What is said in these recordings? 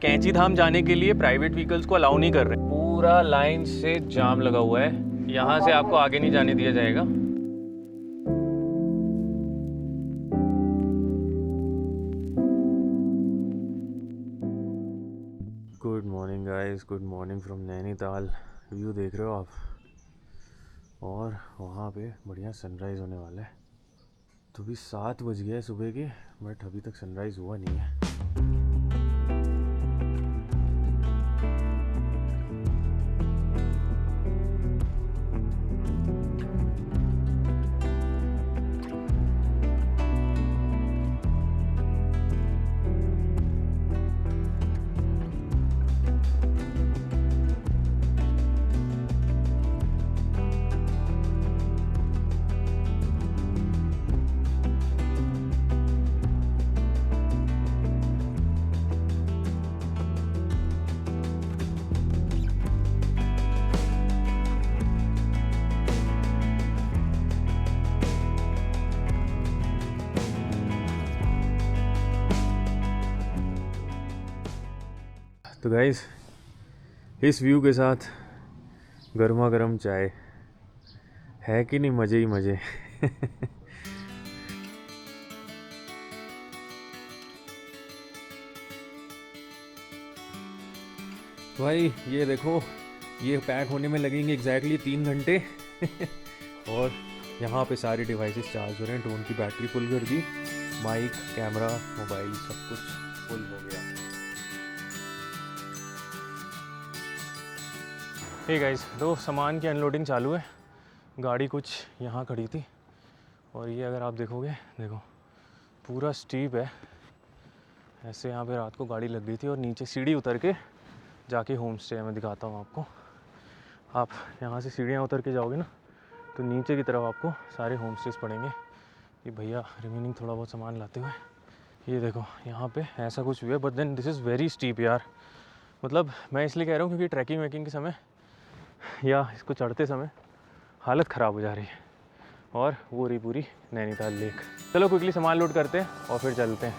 कैंची धाम जाने के लिए प्राइवेट व्हीकल्स को अलाउ नहीं कर रहे। पूरा लाइन से जाम लगा हुआ है, यहाँ से आपको आगे नहीं जाने दिया जाएगा। Good morning guys, good morning from Nainital. View देख रहे हो आप, और वहाँ पे बढ़िया सनराइज़ होने वाला है। तो भी 7 बज गए सुबह के, बट अभी तक सनराइज़ हुआ नहीं है। तो गाइस, इस व्यू के साथ गर्मा गर्म चाय है कि नहीं, मज़े ही मज़े। भाई ये देखो, ये पैक होने में लगेंगे एग्जैक्टली 3 घंटे। और यहाँ पे सारी डिवाइसेस चार्ज हो रहे हैं। ड्रोन की बैटरी फुल कर दी, माइक, कैमरा, मोबाइल सब कुछ फुल हो गया। हे गाइस, तो सामान की अनलोडिंग चालू है। गाड़ी कुछ यहाँ खड़ी थी, और ये अगर आप देखोगे, देखो पूरा स्टीप है। ऐसे यहाँ पे रात को गाड़ी लग गई थी, और नीचे सीढ़ी उतर के जाके होम स्टे में दिखाता हूँ आपको। आप यहाँ से सीढ़ियाँ उतर के जाओगे ना, तो नीचे की तरफ आपको सारे होम स्टेज पड़ेंगे। ये भैया रिमेनिंग थोड़ा बहुत सामान लाते हुए, ये देखो यहाँ पे ऐसा कुछ भी है। But then this is very steep यार। मतलब मैं इसलिए कह रहा हूँ क्योंकि ट्रैकिंग वैकिंग के समय या इसको चढ़ते समय हालत ख़राब हो जा रही है। और वो रही पूरी नैनीताल लेक। चलो क्विकली सामान लोड करते हैं और फिर चलते हैं।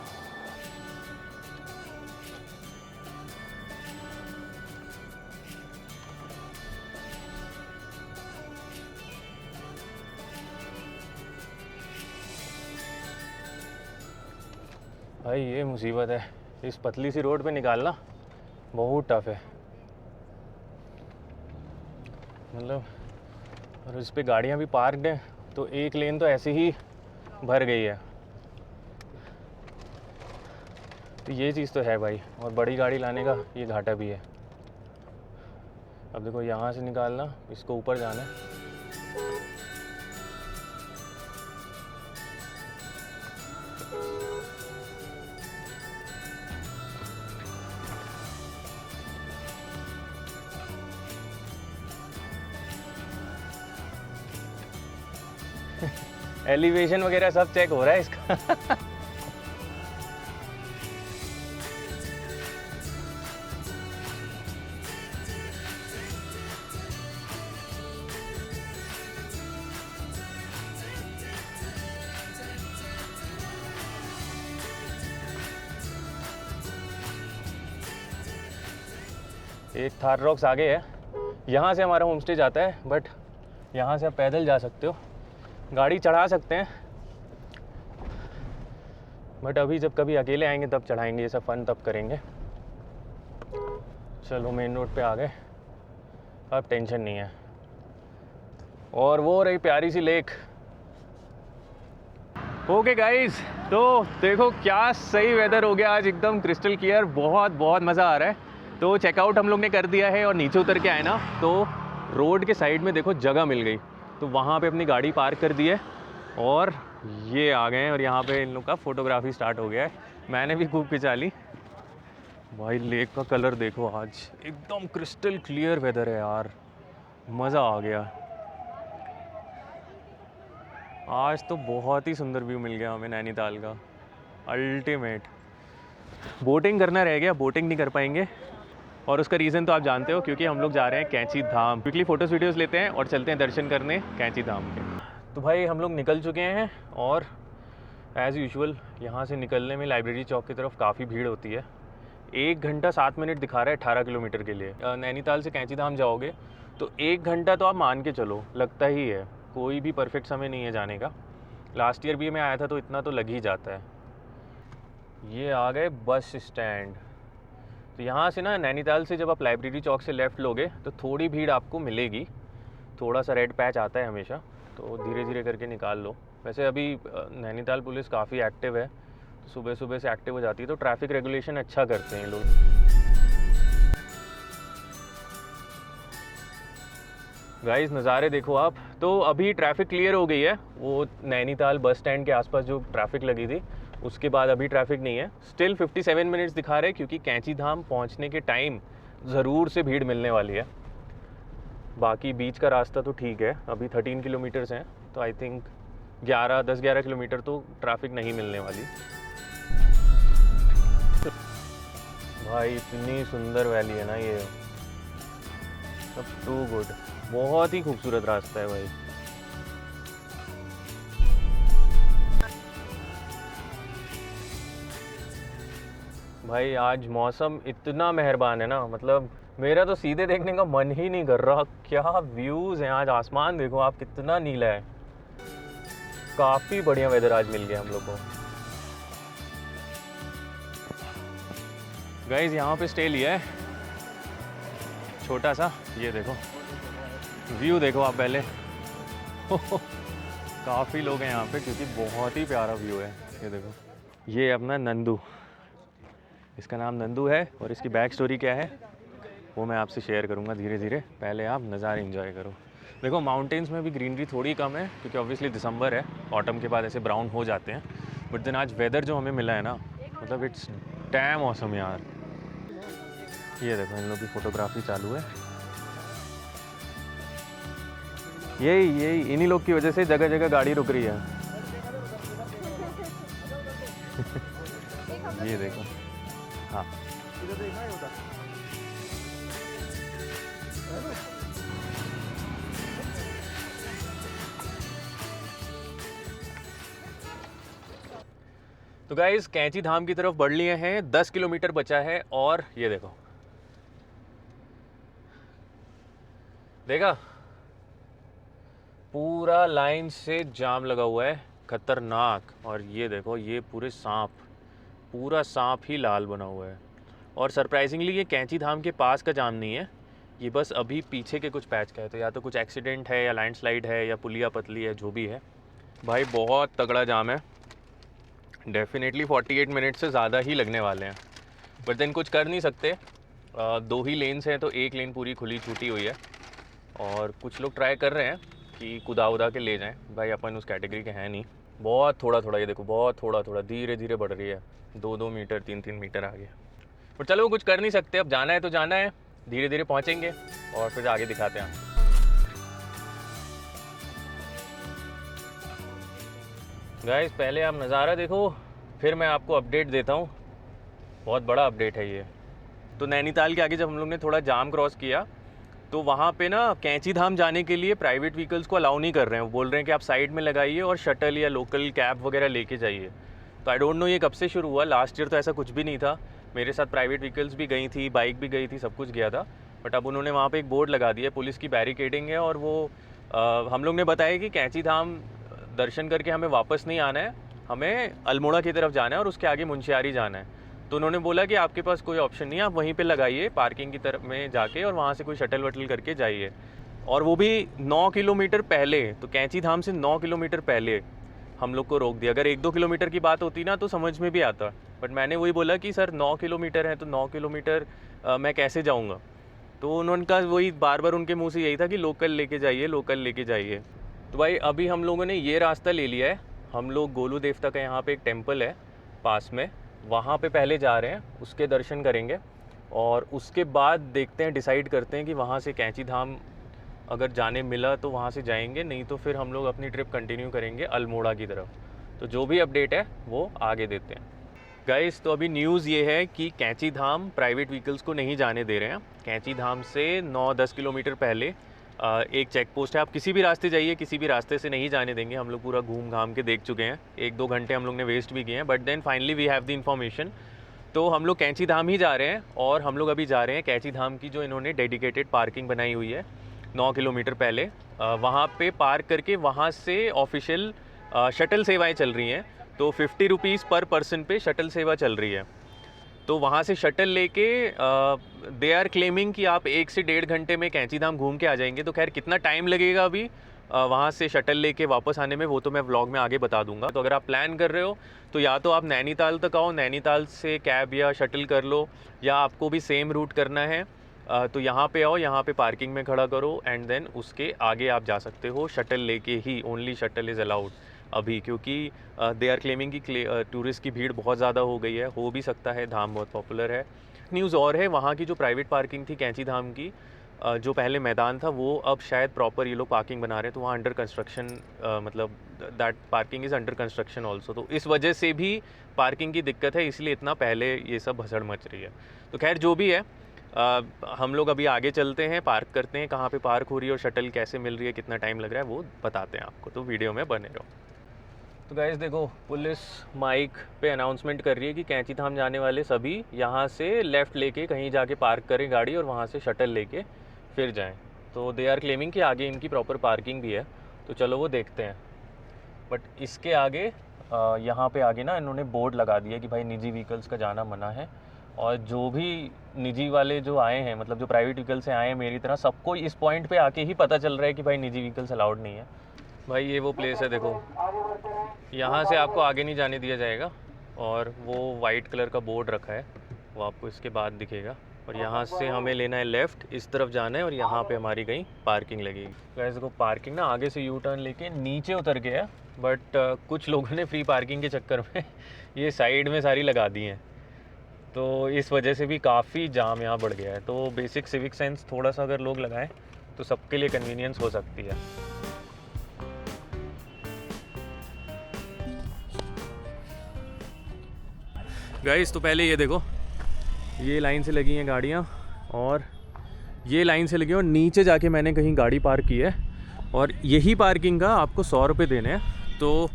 भाई ये मुसीबत है, इस पतली सी रोड पे निकालना बहुत टफ है। मतलब और इस पे गाड़ियाँ भी पार्कड हैं, तो एक लेन तो ऐसे ही भर गई है। तो ये चीज़ तो है भाई, और बड़ी गाड़ी लाने का ये घाटा भी है। अब देखो यहाँ से निकालना, इसको ऊपर जाना है। एलिवेशन वगैरह सब चेक हो रहा है इसका। एक थार रॉक्स आगे है, यहाँ से हमारा होम स्टे जाता है। बट यहाँ से आप पैदल जा सकते हो, गाड़ी चढ़ा सकते हैं। बट अभी जब कभी अकेले आएंगे तब चढ़ाएंगे, ये सब फन तब करेंगे। चलो मेन रोड पे आ गए, अब टेंशन नहीं है। और वो रही प्यारी सी लेक। ओके गाइस, तो देखो क्या सही वेदर हो गया आज, एकदम क्रिस्टल क्लियर। बहुत बहुत मज़ा आ रहा है। तो चेकआउट हम लोग ने कर दिया है, और नीचे उतर के आए ना, तो रोड के साइड में देखो जगह मिल गई। तो वहाँ पे अपनी गाड़ी पार्क कर दी है, और ये आ गए हैं। और यहाँ पे इन लोग का फ़ोटोग्राफी स्टार्ट हो गया है। मैंने भी खूब खिंचा ली। भाई लेक का कलर देखो, आज एकदम क्रिस्टल क्लियर वेदर है यार, मज़ा आ गया। आज तो बहुत ही सुंदर व्यू मिल गया हमें नैनीताल का, अल्टीमेट। बोटिंग करना रह गया, बोटिंग नहीं कर पाएंगे, और उसका रीज़न तो आप जानते हो, क्योंकि हम लोग जा रहे हैं कैंची धाम। क्विकली फ़ोटोज़ वीडियोज़ लेते हैं और चलते हैं दर्शन करने कैंची धाम के। तो भाई हम लोग निकल चुके हैं, और एज़ यूजुअल यहाँ से निकलने में लाइब्रेरी चौक की तरफ काफ़ी भीड़ होती है। 1 घंटा 7 मिनट दिखा रहा है 18 किलोमीटर के लिए। नैनीताल से कैंची धाम जाओगे तो 1 घंटा तो आप मान के चलो लगता ही है, कोई भी परफेक्ट समय नहीं है जाने का। लास्ट ईयर भी मैं आया था तो इतना तो लग ही जाता है। ये आ गए बस स्टैंड। तो यहाँ से ना नैनीताल से जब आप लाइब्रेरी चौक से लेफ़्ट लोगे तो थोड़ी भीड़ आपको मिलेगी, थोड़ा सा रेड पैच आता है हमेशा, तो धीरे धीरे करके निकाल लो। वैसे अभी नैनीताल पुलिस काफ़ी एक्टिव है, तो सुबह सुबह से एक्टिव हो जाती है, तो ट्रैफिक रेगुलेशन अच्छा करते हैं लोग। गाइस नज़ारे देखो आप। तो अभी ट्रैफिक क्लियर हो गई है, वो नैनीताल बस स्टैंड के आसपास जो ट्रैफिक लगी थी उसके बाद अभी ट्रैफिक नहीं है। स्टिल 57 मिनट्स दिखा रहे हैं, क्योंकि कैंची धाम पहुंचने के टाइम ज़रूर से भीड़ मिलने वाली है। बाकी बीच का रास्ता तो ठीक है, अभी 13 किलोमीटर्स हैं, तो आई थिंक 10-11 किलोमीटर तो ट्रैफिक नहीं मिलने वाली। भाई इतनी सुंदर वैली है ना ये, सब टू गुड, बहुत ही खूबसूरत रास्ता है भाई। भाई आज मौसम इतना मेहरबान है ना, मतलब मेरा तो सीधे देखने का मन ही नहीं कर रहा। क्या व्यूज़ हैं आज, आसमान देखो आप कितना नीला है। काफ़ी बढ़िया वेदर आज मिल गया हम लोग को। गाइस यहाँ पे स्टे लिया है छोटा सा, ये देखो व्यू देखो आप पहले। काफ़ी लोग हैं यहाँ पे, क्योंकि बहुत ही प्यारा व्यू है। ये देखो, ये अपना नंदू, इसका नाम नंदू है, और इसकी बैक स्टोरी क्या है वो मैं आपसे शेयर करूँगा धीरे धीरे। पहले आप नज़ारे एंजॉय करो। देखो माउंटेन्स में भी ग्रीनरी थोड़ी कम है, क्योंकि ऑब्वियसली दिसंबर है, ऑटम के बाद ऐसे ब्राउन हो जाते हैं। बट देन आज वेदर जो हमें मिला है ना, मतलब इट्स डैम ऑसम यार। ये देखो इन लोग की फ़ोटोग्राफी चालू है। यही इन्हीं लोग की वजह से जगह जगह गाड़ी रुक रही है। ये देखो, हाँ तो गाइस कैंची धाम की तरफ बढ़ लिए हैं, 10 किलोमीटर बचा है। और ये देखो, देखा पूरा लाइन से जाम लगा हुआ है, खतरनाक। और ये देखो, ये पूरे सांप, पूरा सांप ही लाल बना हुआ है। और सरप्राइजिंगली ये कैंची धाम के पास का जाम नहीं है, ये बस अभी पीछे के कुछ पैच का है। तो या तो कुछ एक्सीडेंट है, या लैंडस्लाइड है, या पुलिया पतली है, जो भी है। भाई बहुत तगड़ा जाम है, डेफिनेटली 48 मिनट से ज़्यादा ही लगने वाले हैं। बट देन कुछ कर नहीं सकते, 2 ही लेन्स हैं, तो 1 लेन पूरी खुली छूटी हुई है। और कुछ लोग ट्राई कर रहे हैं कि कुदा उदा के ले जाएं, भाई अपन उस कैटेगरी के हैं नहीं। बहुत थोड़ा थोड़ा, ये देखो बहुत थोड़ा थोड़ा धीरे धीरे बढ़ रही है, 2-2 मीटर 3-3 मीटर आगे। पर चलो कुछ कर नहीं सकते, अब जाना है तो जाना है, धीरे धीरे पहुँचेंगे और फिर आगे दिखाते हैं। गाइस पहले आप नज़ारा देखो, फिर मैं आपको अपडेट देता हूँ। बहुत बड़ा अपडेट है ये। तो नैनीताल के आगे जब हम लोग ने थोड़ा जाम क्रॉस किया, तो वहाँ पे ना कैंची धाम जाने के लिए प्राइवेट व्हीकल्स को अलाउ नहीं कर रहे हैं। वो बोल रहे हैं कि आप साइड में लगाइए और शटल या लोकल कैब वगैरह लेके जाइए। तो आई डोंट नो ये कब से शुरू हुआ, लास्ट ईयर तो ऐसा कुछ भी नहीं था। मेरे साथ प्राइवेट व्हीकल्स भी गई थी, बाइक भी गई थी, सब कुछ गया था। बट अब उन्होंने वहाँ पे एक बोर्ड लगा दिया, पुलिस की बैरिकेडिंग है। और वो हम लोग ने बताया कि कैंची धाम दर्शन करके हमें वापस नहीं आना है, हमें अल्मोड़ा की तरफ जाना है और उसके आगे मुंशियारी जाना है। तो उन्होंने बोला कि आपके पास कोई ऑप्शन नहीं है, आप वहीं पे लगाइए पार्किंग की तरफ में जाके, और वहाँ से कोई शटल वटल करके जाइए। और वो भी 9 किलोमीटर पहले, तो कैंची धाम से 9 किलोमीटर पहले हम लोग को रोक दिया। अगर 1-2 किलोमीटर की बात होती ना तो समझ में भी आता, बट मैंने वही बोला कि सर 9 किलोमीटर है, तो 9 किलोमीटर मैं कैसे जाऊँगा। तो उन्होंने कहा, वही बार बार उनके मुँह से यही था कि लोकल लेके जाइए, लोकल लेके जाइए। तो भाई अभी हम लोगों ने ये रास्ता ले लिया है। हम लोग गोलू देवता का यहाँ पे एक टेम्पल है पास में, वहाँ पे पहले जा रहे हैं, उसके दर्शन करेंगे और उसके बाद देखते हैं, डिसाइड करते हैं कि वहाँ से कैंची धाम अगर जाने मिला तो वहाँ से जाएंगे, नहीं तो फिर हम लोग अपनी ट्रिप कंटिन्यू करेंगे अल्मोड़ा की तरफ। तो जो भी अपडेट है वो आगे देते हैं। गाइस तो अभी न्यूज़ ये है कि कैंची धाम प्राइवेट व्हीकल्स को नहीं जाने दे रहे हैं। कैंची धाम से 9-10 किलोमीटर पहले एक चेक पोस्ट है, आप किसी भी रास्ते जाइए, किसी भी रास्ते से नहीं जाने देंगे। हम लोग पूरा घूम घाम के देख चुके हैं, 1-2 घंटे हम लोग ने वेस्ट भी किए हैं, but then finally we have the information. तो हम लोग कैंची धाम ही जा रहे हैं और हम लोग अभी जा रहे हैं कैंची धाम की जो इन्होंने डेडिकेटेड पार्किंग बनाई हुई है 9 किलोमीटर पहले, वहाँ पे पार्क करके वहाँ से ऑफिशियल शटल सेवाएं चल रही हैं। तो 50 रुपीज़ पर पर्सन पे शटल सेवा चल रही है। तो वहाँ से शटल लेके दे आर क्लेमिंग कि आप 1 से 1.5 घंटे में कैंची धाम घूम के आ जाएंगे। तो खैर कितना टाइम लगेगा अभी वहाँ से शटल लेके वापस आने में, वो तो मैं व्लॉग में आगे बता दूंगा। तो अगर आप प्लान कर रहे हो तो या तो आप नैनीताल तक आओ, नैनीताल से कैब या शटल कर लो, या आपको भी सेम रूट करना है तो यहाँ पे आओ, यहाँ पे पार्किंग में खड़ा करो एंड देन उसके आगे आप जा सकते हो शटल लेके ही। ओनली शटल इज़ अलाउड अभी, क्योंकि दे आर क्लेमिंग कि टूरिस्ट की भीड़ बहुत ज़्यादा हो गई है। हो भी सकता है, धाम बहुत पॉपुलर है। न्यूज़ और है, वहाँ की जो प्राइवेट पार्किंग थी कैंची धाम की, जो पहले मैदान था, वो अब शायद प्रॉपर ये लोग पार्किंग बना रहे हैं। तो वहाँ अंडर कंस्ट्रक्शन, मतलब that parking is under construction also. तो इस वजह से भी पार्किंग की दिक्कत है, इसलिए इतना पहले ये सब भसड़ मच रही है। तो खैर जो भी है, हम लोग अभी आगे चलते हैं, पार्क करते हैं, कहाँ पे पार्क हो रही है और शटल कैसे मिल रही है, कितना टाइम लग रहा है, वो बताते हैं आपको। तो वीडियो में बने रहो। तो गाइस देखो, पुलिस माइक पे अनाउंसमेंट कर रही है कि कैंची धाम जाने वाले सभी यहाँ से लेफ़्ट लेके कहीं जाके पार्क करें गाड़ी और वहाँ से शटल लेके फिर जाएं। तो दे आर क्लेमिंग कि आगे इनकी प्रॉपर पार्किंग भी है, तो चलो वो देखते हैं। बट इसके आगे यहाँ पे आगे ना इन्होंने बोर्ड लगा दिया कि भाई निजी व्हीकल्स का जाना मना है। और जो भी निजी वाले जो आए हैं, मतलब जो प्राइवेट व्हीकल से आए हैं मेरी तरह, सबको इस पॉइंट पे आके ही पता चल रहा है कि भाई निजी व्हीकल्स अलाउड नहीं है। भाई ये वो प्लेस है, देखो यहाँ से आपको आगे नहीं जाने दिया जाएगा, और वो वाइट कलर का बोर्ड रखा है, वो आपको इसके बाद दिखेगा। और यहाँ से हमें लेना है लेफ़्ट, इस तरफ जाना है और यहाँ पे हमारी कहीं पार्किंग लगेगी। गाइस देखो, पार्किंग ना आगे से यू टर्न लेके नीचे उतर गया, बट कुछ लोगों ने फ्री पार्किंग के चक्कर में ये साइड में सारी लगा दी हैं, तो इस वजह से भी काफ़ी जाम यहाँ बढ़ गया है। तो बेसिक सिविक सेंस थोड़ा सा अगर लोग लगाएं तो सबके लिए कन्वीनियंस हो सकती है। गाइस तो पहले ये देखो, ये लाइन से लगी हैं गाड़ियाँ और ये लाइन से लगी, और नीचे जाके मैंने कहीं गाड़ी पार्क की है और यही पार्किंग का आपको 100 रुपये देने हैं। तो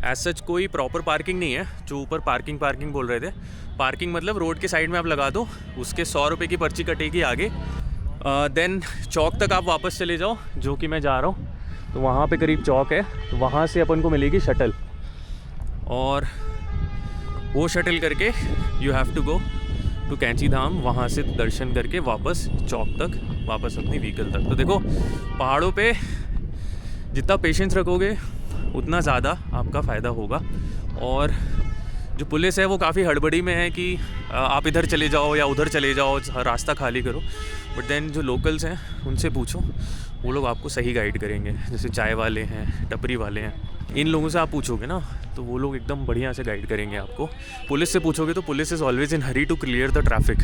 एज सच कोई प्रॉपर पार्किंग नहीं है, जो ऊपर पार्किंग बोल रहे थे। पार्किंग मतलब रोड के साइड में आप लगा दो, उसके 100 रुपये की पर्ची कटेगी आगे। देन चौक तक आप वापस चले जाओ, जो कि मैं जा रहा हूँ। तो वहाँ पे करीब चौक है, तो वहाँ से अपन को मिलेगी शटल, और वो शटल करके you have to go to Kainchi Dham. वहाँ से दर्शन करके वापस चौक तक, वापस अपनी व्हीकल तक। तो देखो, पहाड़ों पे जितना पेशेंस रखोगे उतना ज़्यादा आपका फ़ायदा होगा। और जो पुलिस है वो काफ़ी हड़बड़ी में है कि आप इधर चले जाओ या उधर चले जाओ, रास्ता खाली करो। बट देन जो लोकल्स हैं उनसे पूछो, वो लोग आपको सही गाइड करेंगे। जैसे चाय वाले हैं, टपरी वाले हैं, इन लोगों से आप पूछोगे ना तो वो लोग एकदम बढ़िया से गाइड करेंगे आपको। पुलिस से पूछोगे तो police is always in hurry to clear the traffic,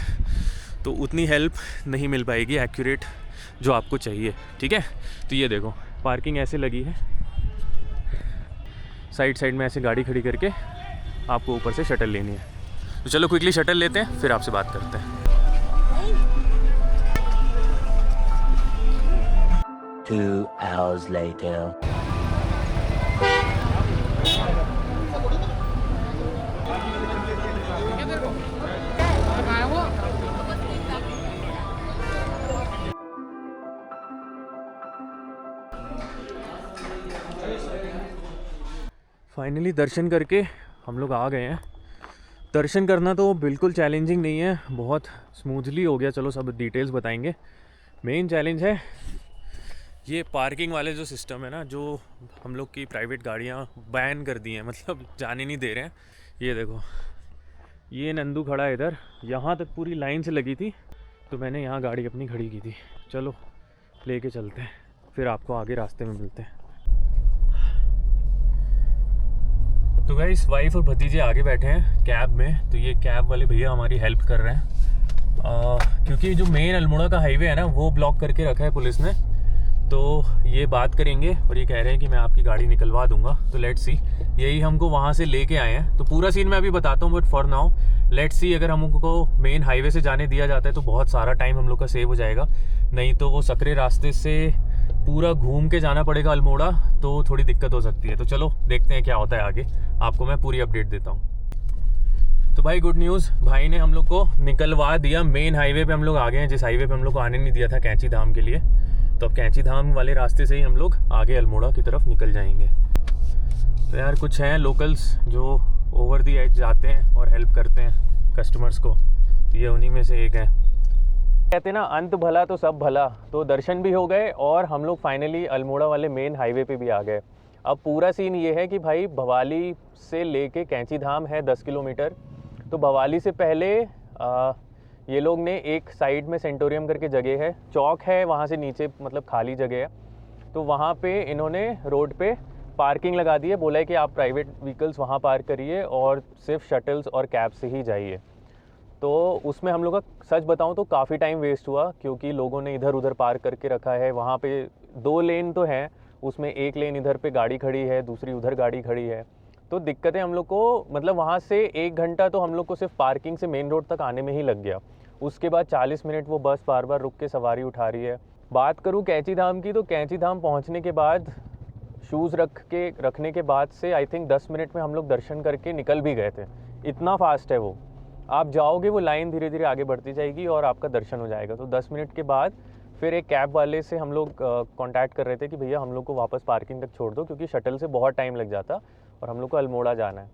तो उतनी हेल्प नहीं मिल पाएगी एक्यूरेट जो आपको चाहिए। ठीक है, तो ये देखो पार्किंग ऐसे लगी है, साइड में ऐसे गाड़ी खड़ी करके आपको ऊपर से शटल लेनी है। तो चलो क्विकली शटल लेते हैं, फिर आपसे बात करते हैं। 2 hours later. फाइनली दर्शन करके हम लोग आ गए हैं। दर्शन करना तो बिल्कुल चैलेंजिंग नहीं है, बहुत स्मूथली हो गया। चलो सब डिटेल्स बताएंगे। मेन चैलेंज है ये पार्किंग वाले जो सिस्टम है ना, जो हम लोग की प्राइवेट गाड़ियाँ बैन कर दी हैं, मतलब जाने नहीं दे रहे हैं। ये देखो, ये नंदू खड़ा है इधर, यहाँ तक पूरी लाइन से लगी थी, तो मैंने यहाँ गाड़ी अपनी खड़ी की थी। चलो लेके चलते हैं, फिर आपको आगे रास्ते में मिलते हैं। तो गाइस वाइफ और भतीजे आगे बैठे हैं कैब में। तो ये कैब वाले भैया हमारी हेल्प कर रहे हैं, क्योंकि जो मेन अल्मोड़ा का हाईवे है ना, वो ब्लॉक करके रखा है पुलिस ने। तो ये बात करेंगे और ये कह रहे हैं कि मैं आपकी गाड़ी निकलवा दूंगा। तो लेट्स सी, यही हमको वहाँ से लेके आए हैं। तो पूरा सीन मैं अभी बताता हूँ, but for now let's see, अगर हमको मेन हाईवे से जाने दिया जाता है तो बहुत सारा टाइम हम लोग का सेव हो जाएगा। नहीं तो वो सकरे रास्ते से पूरा घूम के जाना पड़ेगा अल्मोड़ा, तो थोड़ी दिक्कत हो सकती है। तो चलो देखते हैं क्या होता है आगे, आपको मैं पूरी अपडेट देता हूँ। तो भाई गुड न्यूज़, भाई ने हम लोग को निकलवा दिया मेन हाईवे पे। हम लोग आ गए हैं जिस हाईवे पे हम लोग को आने नहीं दिया था कैंची धाम के लिए। तो अब कैंची धाम वाले रास्ते से ही हम लोग आगे अल्मोड़ा की तरफ निकल जाएंगे। तो यार कुछ हैं लोकल्स जो ओवर दी एज जाते हैं और हेल्प करते हैं कस्टमर्स को, तो ये उन्हीं में से एक है। कहते हैं ना अंत भला तो सब भला। तो दर्शन भी हो गए और हम लोग फाइनली अल्मोड़ा वाले मेन हाईवे पे भी आ गए। अब पूरा सीन ये है कि भाई भवाली से लेके कैंची धाम है 10 किलोमीटर। तो भवाली से पहले ये लोग ने एक साइड में सेंटोरियम करके जगह है, चौक है, वहाँ से नीचे मतलब खाली जगह है। तो वहाँ पे इन्होंने रोड पे पार्किंग लगा दी है। बोला है कि आप प्राइवेट व्हीकल्स वहाँ पार्क करिए और सिर्फ शटल्स और कैब से ही जाइए। तो उसमें हम लोग का सच बताऊं तो काफ़ी टाइम वेस्ट हुआ, क्योंकि लोगों ने इधर उधर पार्क करके रखा है। वहाँ पे 2 लेन तो हैं, उसमें एक लेन इधर पे गाड़ी खड़ी है, दूसरी उधर गाड़ी खड़ी है। तो दिक्कतें हम लोग को, मतलब वहाँ से 1 घंटा तो हम लोग को सिर्फ पार्किंग से मेन रोड तक आने में ही लग गया। उसके बाद 40 मिनट वो बस बार बार रुक के सवारी उठा रही है। बात करूँ कैंची धाम की, तो कैंची धाम पहुँचने के बाद शूज़ रखने के बाद से आई थिंक 10 मिनट में हम लोग दर्शन करके निकल भी गए थे। इतना फास्ट है वो, आप जाओगे वो लाइन धीरे धीरे आगे बढ़ती जाएगी और आपका दर्शन हो जाएगा। तो 10 मिनट के बाद फिर एक कैब वाले से हम लोग कांटेक्ट कर रहे थे कि भैया हम लोग को वापस पार्किंग तक छोड़ दो, क्योंकि शटल से बहुत टाइम लग जाता और हम लोग को अल्मोड़ा जाना है।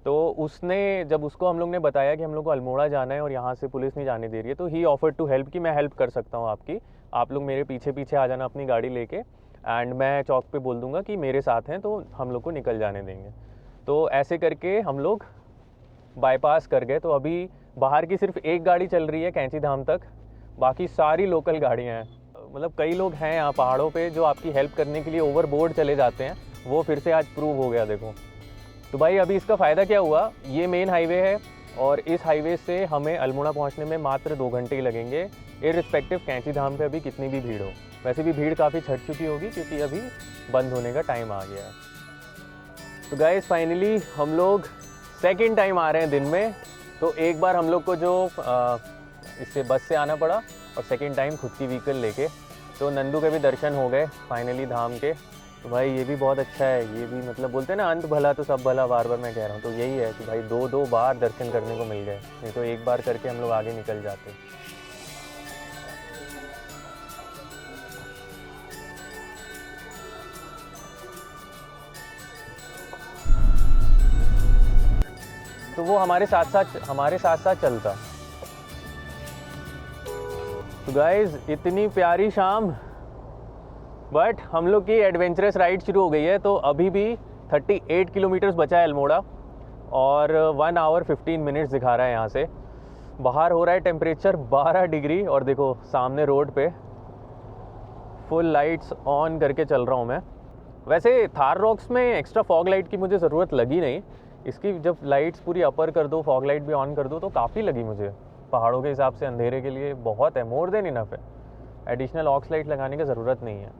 तो उसने, जब उसको हम लोग ने बताया कि हम लोग को अल्मोड़ा जाना है और यहाँ से पुलिस नहीं जाने दे रही है, तो ही ऑफर्ड टू हेल्प कि मैं हेल्प कर सकता हूँ आपकी, आप लोग मेरे पीछे पीछे आ जाना अपनी गाड़ी लेके, एंड मैं चौक पे बोल दूंगा कि मेरे साथ हैं, तो हम लोग को निकल जाने देंगे। तो ऐसे करके हम लोग बाईपास कर गए। तो अभी बाहर की सिर्फ एक गाड़ी चल रही है कैंची धाम तक, बाकी सारी लोकल गाड़ियाँ हैं। मतलब कई लोग हैं यहाँ पहाड़ों पे जो आपकी हेल्प करने के लिए ओवरबोर्ड चले जाते हैं, वो फिर से आज प्रूव हो गया देखो। तो भाई अभी इसका फ़ायदा क्या हुआ, ये मेन हाईवे है और इस हाईवे से हमें अल्मोड़ा पहुँचने में मात्र 2 घंटे ही लगेंगे, इररिस्पेक्टिव कैंची धाम पे अभी कितनी भी भीड़ हो। वैसे भी भीड़ काफ़ी छट चुकी होगी क्योंकि अभी बंद होने का टाइम आ गया है। तो गाइस फाइनली हम लोग सेकेंड टाइम आ रहे हैं दिन में। तो एक बार हम लोग को जो इससे बस से आना पड़ा और सेकेंड टाइम खुद की व्हीकल लेके। तो नंदू के भी दर्शन हो गए फाइनली धाम के। तो भाई ये भी बहुत अच्छा है, ये भी मतलब बोलते हैं ना अंत भला तो सब भला, बार बार मैं कह रहा हूँ। तो यही है कि भाई 2 बार दर्शन करने को मिल गए, नहीं तो एक बार करके हम लोग आगे निकल जाते। तो वो हमारे साथ साथ चलता। तो गाइज इतनी प्यारी शाम, बट हम लोग की एडवेंचरस राइड शुरू हो गई है। तो अभी भी 38 किलोमीटर्स बचा है अल्मोड़ा और 1 आवर 15 मिनट्स दिखा रहा है यहाँ से। बाहर हो रहा है टेम्परेचर 12 डिग्री और देखो सामने रोड पे फुल लाइट्स ऑन करके चल रहा हूँ मैं। वैसे थार रॉक्स में एक्स्ट्रा फॉग लाइट की मुझे ज़रूरत लगी नहीं। इसकी जब लाइट्स पूरी अपर कर दो, फॉग लाइट भी ऑन कर दो, तो काफ़ी लगी मुझे। पहाड़ों के हिसाब से अंधेरे के लिए बहुत है, मोर देन इनफ है। एडिशनल ऑक्स लाइट लगाने की ज़रूरत नहीं है।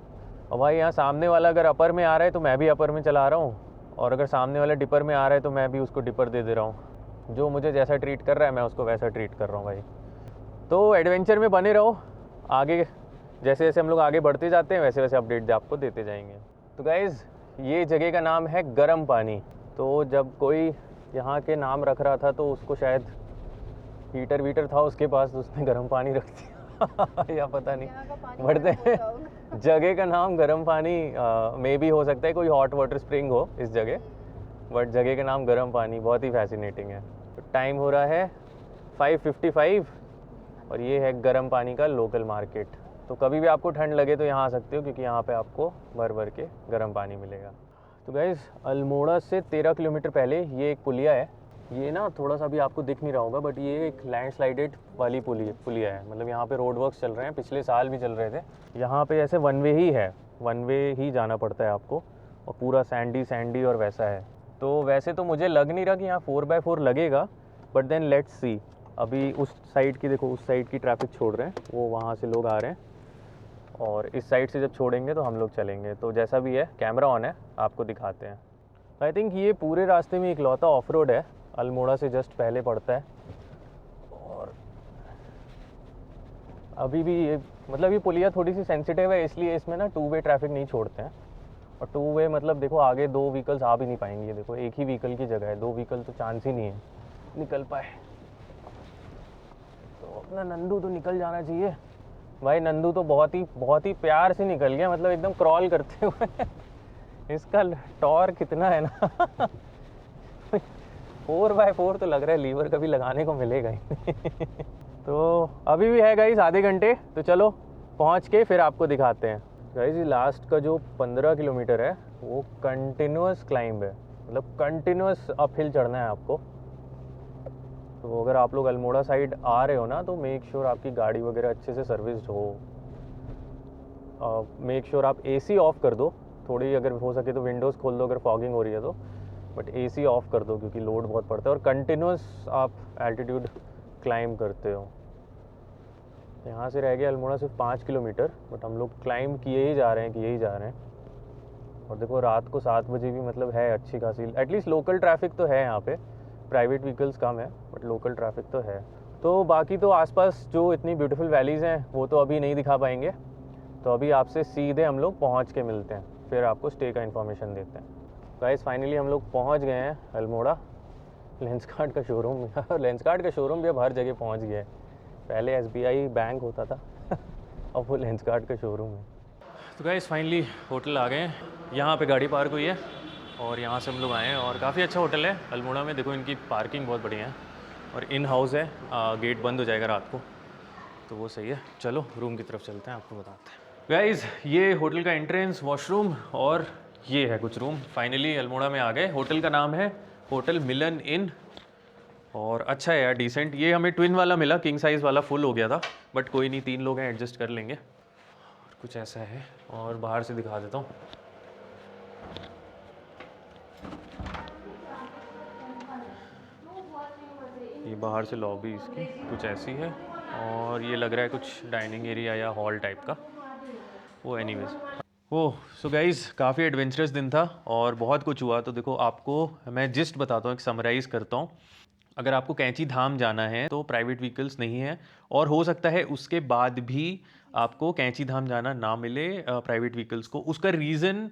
और भाई यहाँ सामने वाला अगर अपर में आ रहा है तो मैं भी अपर में चला रहा हूँ, और अगर सामने वाला डिपर में आ रहा है तो मैं भी उसको डिपर दे रहा हूँ। जो मुझे जैसा ट्रीट कर रहा है मैं उसको वैसा ट्रीट कर रहा हूँ भाई। तो एडवेंचर में बने रहो, आगे जैसे जैसे हम लोग आगे बढ़ते जाते हैं वैसे वैसे अपडेट आपको देते जाएंगे। तो गाइज़ ये जगह का नाम है गर्म पानी। तो जब कोई यहाँ के नाम रख रहा था तो उसको शायद हीटर वीटर था उसके पास, तो उसने गर्म पानी रख दिया या पता नहीं। बढ़ते हैं जगह का नाम गर्म पानी मे भी हो सकता है कोई हॉट वाटर स्प्रिंग हो इस जगह, बट जगह का नाम गर्म पानी बहुत ही फैसिनेटिंग है। तो टाइम हो रहा है 5:55 और ये है गर्म पानी का लोकल मार्केट। तो कभी भी आपको ठंड लगे तो यहाँ आ सकते हो, क्योंकि यहाँ पे आपको भर भर के गर्म पानी मिलेगा। तो गाइज़ अल्मोड़ा से 13 किलोमीटर पहले ये एक पुलिया है। ये ना थोड़ा सा भी आपको दिख नहीं रहा होगा, बट ये एक लैंडस्लाइडेड वाली पुलिया है। मतलब यहाँ पे रोड वर्क्स चल रहे हैं, पिछले साल भी चल रहे थे। यहाँ पे ऐसे 1 वे ही है, 1 वे ही जाना पड़ता है आपको, और पूरा सैंडी और वैसा है। तो वैसे तो मुझे लग नहीं रहा कि यहाँ 4x4 लगेगा, बट देन लेट्स सी। अभी उस साइड की देखो, उस साइड की ट्रैफिक छोड़ रहे हैं, वो वहाँ से लोग आ रहे हैं, और इस साइड से जब छोड़ेंगे तो हम लोग चलेंगे। तो जैसा भी है कैमरा ऑन है, आपको दिखाते हैं। आई थिंक ये पूरे रास्ते में इकलौता ऑफ रोड है, अल्मोड़ा से जस्ट पहले पड़ता है। और अभी भी ये मतलब ये पुलिया थोड़ी सी सेंसिटिव है, इसलिए इसमें ना 2 वे ट्रैफिक नहीं छोड़ते हैं। और 2 वे मतलब देखो आगे 2 व्हीकल्स आ भी नहीं पाएंगे। देखो एक ही व्हीकल की जगह है, 2 व्हीकल तो चांस ही नहीं है। निकल पाए। तो अपना नंदू तो निकल जाना चाहिए भाई। नंदू तो बहुत ही प्यार से निकल गया, मतलब एकदम क्रॉल करते हुए। इसका टॉर्क कितना है ना। 4x4 तो लग रहा है लीवर कभी लगाने को मिलेगा ही। तो अभी भी है गाइस आधे घंटे, तो चलो पहुंच के फिर आपको दिखाते हैं। गाइस ये लास्ट का जो 15 किलोमीटर है वो कंटिन्यूस क्लाइंब है, मतलब कंटिन्यूस अपहिल चढ़ना है आपको। तो अगर आप लोग अल्मोड़ा साइड आ रहे हो ना, तो मेक श्योर आपकी गाड़ी वगैरह अच्छे से सर्विस्ड हो। मेक श्योर आप एसी ऑफ कर दो थोड़ी, अगर हो सके तो विंडोज़ खोल दो अगर फॉगिंग हो रही है तो, बट एसी ऑफ कर दो क्योंकि लोड बहुत पड़ता है और कंटिन्यूस आप एल्टीट्यूड क्लाइंब करते हो। यहाँ से रह गया अल्मोड़ा सिर्फ 5 किलोमीटर, बट हम लोग क्लाइंब किए ही जा रहे हैं। और देखो रात को 7 बजे भी मतलब है अच्छी खासी, एटलीस्ट लोकल ट्रैफिक तो है यहाँ पे। प्राइवेट व्हीकल्स कम है बट लोकल ट्रैफिक तो है। तो बाकी तो आसपास जो इतनी ब्यूटीफुल वैलीज़ हैं वो तो अभी नहीं दिखा पाएंगे। तो अभी आपसे सीधे हम लोग पहुँच के मिलते हैं, फिर आपको स्टे का इन्फॉर्मेशन देते हैं। गाइस फाइनली हम लोग पहुँच गए हैं अल्मोड़ा। लेंसकार्ट का शोरूम लेंसकार्ट का शोरूम भी अब हर जगह पहुँच गया है। पहले SBI बैंक होता था अब वो लेंसकार्ट का शोरूम है। तो गाइस फाइनली होटल आ गए हैं। यहाँ पे गाड़ी पार्क हुई है और यहाँ से हम लोग आए हैं और काफ़ी अच्छा होटल है अल्मोड़ा में। देखो इनकी पार्किंग बहुत बढ़िया है और इन हाउस है। गेट बंद हो जाएगा रात को, तो वो सही है। चलो रूम की तरफ चलते हैं, आपको बताते हैं। गाइस ये होटल का एंट्रेंस, वॉशरूम और ये है कुछ रूम। फाइनली अल्मोड़ा में आ गए। होटल का नाम है होटल मिलन इन और अच्छा है यार, डिसेंट। ये हमें ट्विन वाला मिला, किंग साइज़ वाला फुल हो गया था, बट कोई नहीं, 3 लोग हैं, एडजस्ट कर लेंगे। और कुछ ऐसा है और बाहर से दिखा देता हूँ। ये बाहर से लॉबी इसकी कुछ ऐसी है और ये लग रहा है कुछ डाइनिंग एरिया या हॉल टाइप का। वो एनीवेज सो गाइज़ काफ़ी एडवेंचरस दिन था और बहुत कुछ हुआ। तो देखो आपको मैं जिस्ट बताता हूँ, एक समराइज़ करता हूँ। अगर आपको कैंची धाम जाना है तो प्राइवेट व्हीकल्स नहीं है और हो सकता है उसके बाद भी आपको कैंची धाम जाना ना मिले प्राइवेट व्हीकल्स को। उसका रीज़न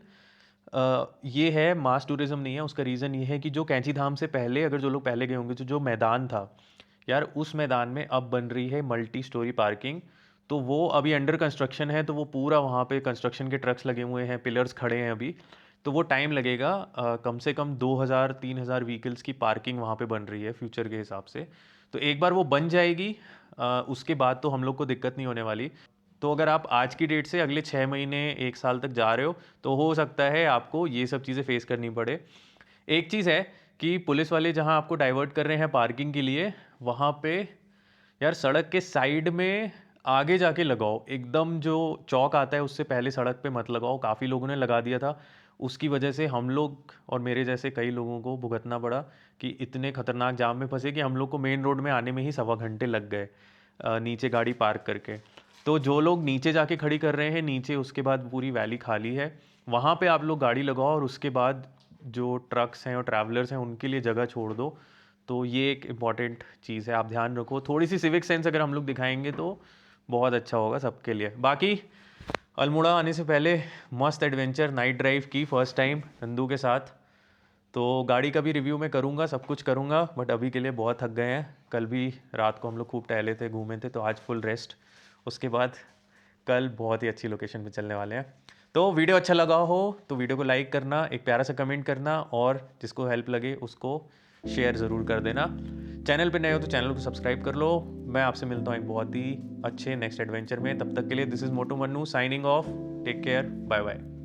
ये है, मास टूरिज्म नहीं है। उसका रीज़न ये है कि जो कैंची धाम से पहले, अगर जो लोग पहले गए होंगे, तो जो मैदान था यार, उस मैदान में अब बन रही है मल्टी स्टोरी पार्किंग। तो वो अभी अंडर कंस्ट्रक्शन है, तो वो पूरा वहाँ पे कंस्ट्रक्शन के ट्रक्स लगे हुए हैं, पिलर्स खड़े हैं अभी। तो वो टाइम लगेगा। कम से कम 2000-3000 व्हीकल्स की पार्किंग वहाँ पे बन रही है फ्यूचर के हिसाब से। तो एक बार वो बन जाएगी उसके बाद तो हम लोग को दिक्कत नहीं होने वाली। तो अगर आप आज की डेट से अगले 6 महीने 1 साल तक जा रहे हो तो हो सकता है आपको ये सब चीज़ें फेस करनी पड़े। एक चीज़ है कि पुलिस वाले जहाँ आपको डाइवर्ट कर रहे हैं पार्किंग के लिए, वहाँ पे यार सड़क के साइड में आगे जाके लगाओ। एकदम जो चौक आता है उससे पहले सड़क पे मत लगाओ। काफ़ी लोगों ने लगा दिया था, उसकी वजह से हम लोग और मेरे जैसे कई लोगों को भुगतना पड़ा कि इतने खतरनाक जाम में फंसे कि हम लोग को मेन रोड में आने में ही 1.25 घंटे लग गए नीचे गाड़ी पार्क करके। तो जो लोग नीचे जाके खड़ी कर रहे हैं नीचे, उसके बाद पूरी वैली खाली है, वहाँ पे आप लोग गाड़ी लगाओ और उसके बाद जो ट्रक्स हैं और ट्रैवलर्स हैं उनके लिए जगह छोड़ दो। तो ये एक इम्पॉर्टेंट चीज़ है, आप ध्यान रखो। थोड़ी सी सिविक सेंस अगर हम लोग दिखाएंगे तो बहुत अच्छा होगा सबके लिए। बाकी अल्मोड़ा आने से पहले मस्त एडवेंचर नाइट ड्राइव की फर्स्ट टाइम नंदू के साथ। तो गाड़ी का भी रिव्यू मैं करूँगा, सब कुछ करूँगा, बट अभी के लिए बहुत थक गए हैं। कल भी रात को हम लोग खूब टहले थे, घूमे थे, तो आज फुल रेस्ट। उसके बाद कल बहुत ही अच्छी लोकेशन पे चलने वाले हैं। तो वीडियो अच्छा लगा हो तो वीडियो को लाइक करना, एक प्यारा सा कमेंट करना और जिसको हेल्प लगे उसको शेयर ज़रूर कर देना। चैनल पे नए हो तो चैनल को सब्सक्राइब कर लो। मैं आपसे मिलता हूँ एक बहुत ही अच्छे नेक्स्ट एडवेंचर में। तब तक के लिए this is Motu Mannu signing off. Take care, bye bye.